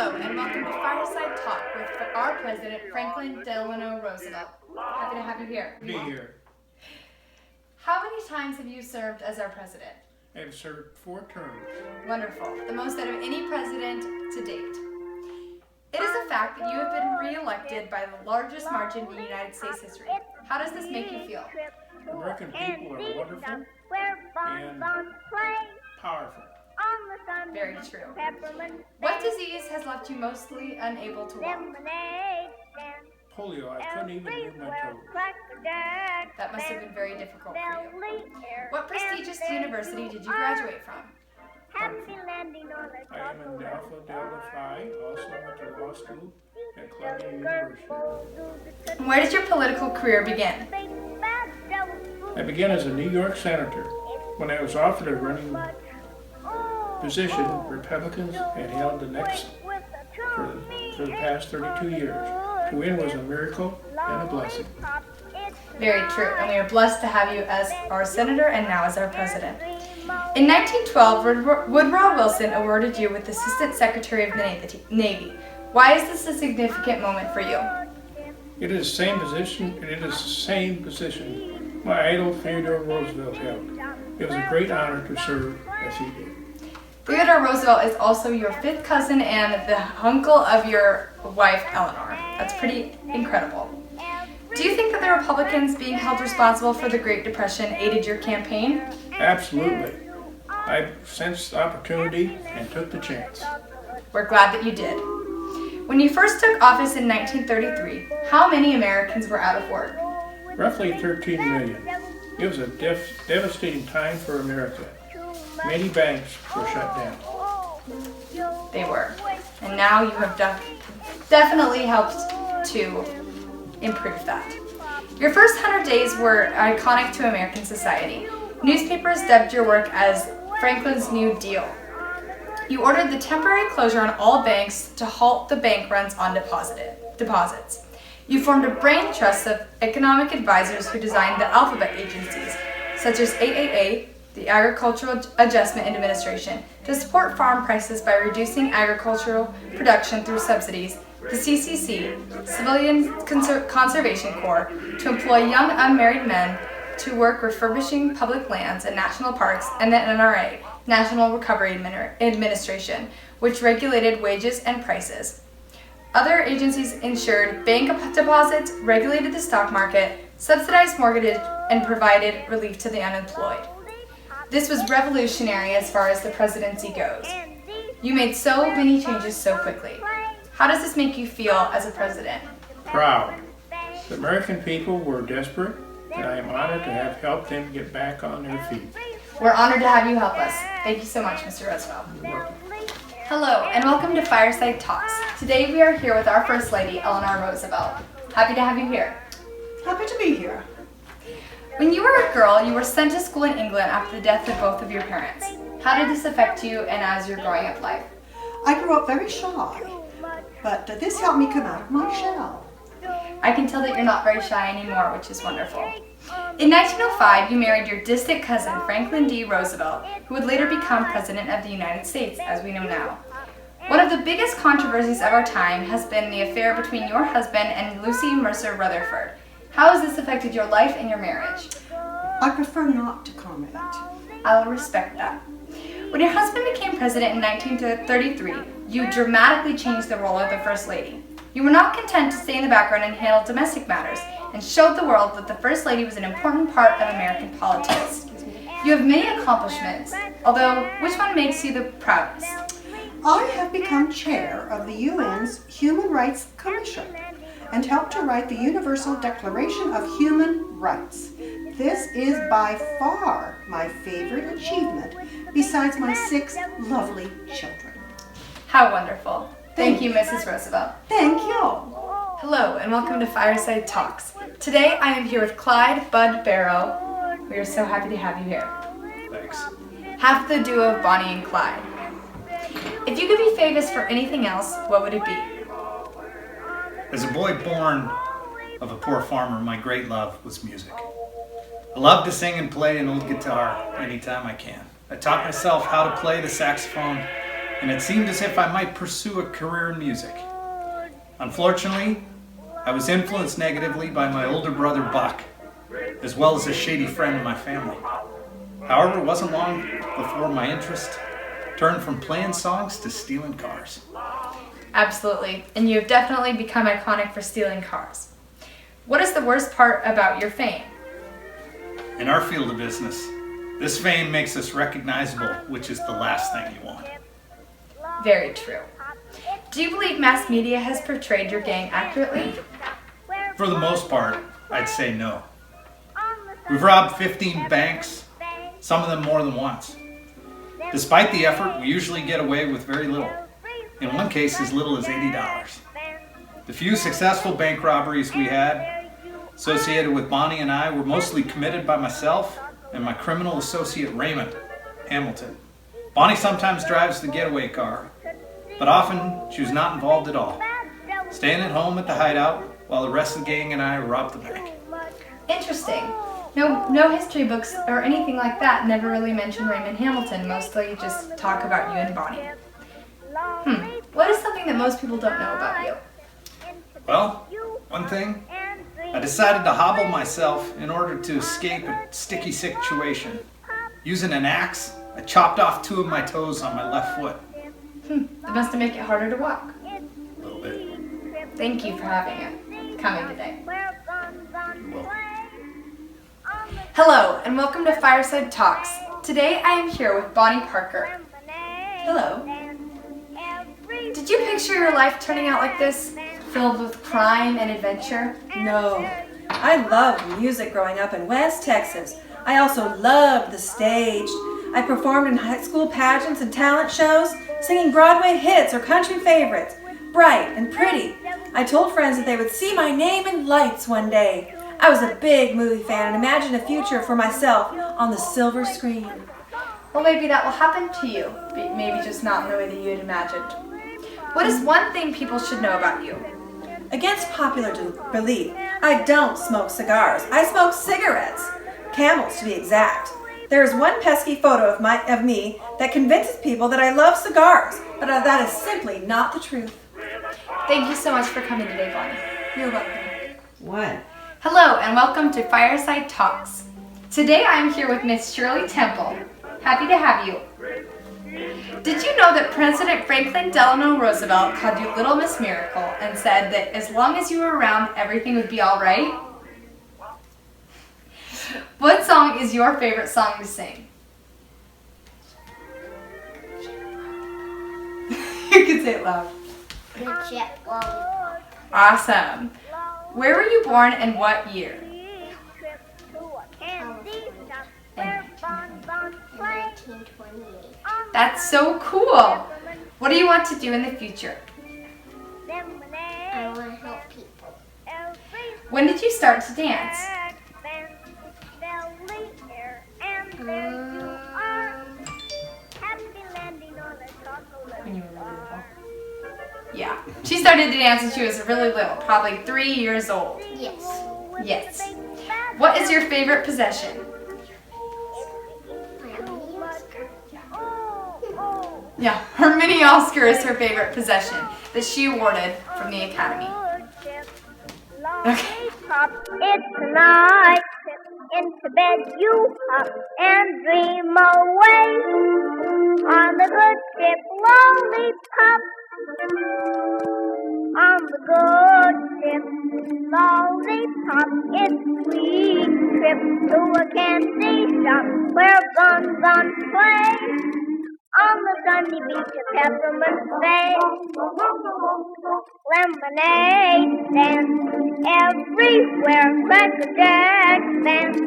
Hello, and welcome to Fireside Talk with our President, Franklin Delano Roosevelt. Happy to have you here. Be here. How many times have you served as our president? I have served 4 terms. Wonderful. The most out of any president to date. It is a fact that you have been re-elected by the largest margin in United States history. How does this make you feel? The American people are wonderful and powerful. Very true. What disease has left you mostly unable to walk? Polio, I couldn't even move my toes. That must have been very difficult for you. What prestigious university did you graduate from? I am in Alpha Delta Phi, also went to law school at Columbia University. Where did your political career begin? I began as a New York senator. When I was offered a running position, Republicans had held the next for the past 32 years. To win was a miracle and a blessing. Very true, and we are blessed to have you as our senator and now as our president. In 1912, Woodrow Wilson awarded you with Assistant Secretary of the Navy. Why is this a significant moment for you? It is the same position my idol Theodore Roosevelt held. It was a great honor to serve as he did. Theodore Roosevelt is also your 5th cousin and the uncle of your wife, Eleanor. That's pretty incredible. Do you think that the Republicans being held responsible for the Great Depression aided your campaign? Absolutely. I sensed the opportunity and took the chance. We're glad that you did. When you first took office in 1933, how many Americans were out of work? Roughly 13 million. It was a devastating time for America. Many banks were shut down. They were. And now you have definitely helped to improve that. Your first 100 days were iconic to American society. Newspapers dubbed your work as Franklin's New Deal. You ordered the temporary closure on all banks to halt the bank runs on deposits. You formed a brain trust of economic advisors who designed the alphabet agencies, such as AAA, the Agricultural Adjustment Administration, to support farm prices by reducing agricultural production through subsidies, the CCC, Civilian Conservation Corps, to employ young unmarried men to work refurbishing public lands and national parks, and the NRA, National Recovery Administration, which regulated wages and prices. Other agencies ensured bank deposits, regulated the stock market, subsidized mortgages, and provided relief to the unemployed. This was revolutionary as far as the presidency goes. You made so many changes so quickly. How does this make you feel as a president? Proud. The American people were desperate, and I am honored to have helped them get back on their feet. We're honored to have you help us. Thank you so much, Mr. Roosevelt. You're welcome. Hello, and welcome to Fireside Talks. Today we are here with our First Lady, Eleanor Roosevelt. Happy to have you here. Happy to be here. When you were a girl, you were sent to school in England after the death of both of your parents. How did this affect you and as your growing up life? I grew up very shy, but this helped me come out of my shell. I can tell that you're not very shy anymore, which is wonderful. In 1905, you married your distant cousin, Franklin D. Roosevelt, who would later become President of the United States, as we know now. One of the biggest controversies of our time has been the affair between your husband and Lucy Mercer Rutherford. How has this affected your life and your marriage? I prefer not to comment. I will respect that. When your husband became president in 1933, you dramatically changed the role of the First Lady. You were not content to stay in the background and handle domestic matters, and showed the world that the First Lady was an important part of American politics. You have many accomplishments, although which one makes you the proudest? I have become chair of the UN's Human Rights Commission and helped to write the Universal Declaration of Human Rights. This is by far my favorite achievement, besides my 6 lovely children. How wonderful. Thank you, Mrs. Roosevelt. Thank you. Hello, and welcome to Fireside Talks. Today I am here with Clyde Bud Barrow. We are so happy to have you here. Thanks. Half the duo of Bonnie and Clyde. If you could be famous for anything else, what would it be? As a boy born of a poor farmer, my great love was music. I love to sing and play an old guitar anytime I can. I taught myself how to play the saxophone and it seemed as if I might pursue a career in music. Unfortunately, I was influenced negatively by my older brother Buck, as well as a shady friend of my family. However, it wasn't long before my interest turned from playing songs to stealing cars. Absolutely, and you have definitely become iconic for stealing cars. What is the worst part about your fame? In our field of business, this fame makes us recognizable, which is the last thing you want. Very true. Do you believe mass media has portrayed your gang accurately? For the most part, I'd say no. We've robbed 15 banks, some of them more than once. Despite the effort, we usually get away with very little. In one case, as little as $80. The few successful bank robberies we had associated with Bonnie and I were mostly committed by myself and my criminal associate Raymond Hamilton. Bonnie sometimes drives the getaway car, but often she was not involved at all, staying at home at the hideout while the rest of the gang and I robbed the bank. Interesting. No history books or anything like that never really mention Raymond Hamilton. Mostly just talk about you and Bonnie. What is something that most people don't know about you? Well, one thing, I decided to hobble myself in order to escape a sticky situation. Using an axe, I chopped off 2 of my toes on my left foot. It must make it harder to walk. A little bit. Thank you for coming today. You're welcome. Hello, and welcome to Fireside Talks. Today I am here with Bonnie Parker. Hello. Did you picture your life turning out like this? Filled with crime and adventure? No. I loved music growing up in West Texas. I also loved the stage. I performed in high school pageants and talent shows, singing Broadway hits or country favorites. Bright and pretty. I told friends that they would see my name in lights one day. I was a big movie fan and imagined a future for myself on the silver screen. Well, maybe that will happen to you. Maybe just not in the way that you had imagined. What is one thing people should know about you? Against popular belief, I don't smoke cigars. I smoke cigarettes. Camels, to be exact. There is one pesky photo of me that convinces people that I love cigars, but that is simply not the truth. Thank you so much for coming today, Bonnie. You're welcome. What? Hello, and welcome to Fireside Talks. Today I am here with Miss Shirley Temple. Happy to have you. Did you know that President Franklin Delano Roosevelt called you Little Miss Miracle and said that as long as you were around, everything would be all right? What song is your favorite song to sing? You can say it loud. The chip lollipop. Awesome. Where were you born and what year? 1928. That's so cool. What do you want to do in the future? I want to help people. When did you start to dance? When you were really little. Yeah. She started to dance when she was really little, probably 3 years old. Yes. Yes. What is your favorite possession? Yeah, her mini Oscar is her favorite possession that she awarded from the Academy. Okay. It's night. Into bed you hop and dream away on the good ship Lollipop. On the good ship Lollipop, it's sweet trip to a candy shop where bonbons play on the sunny beach of Peppermint Bay. Lemonade stands everywhere, Cracker Jack stands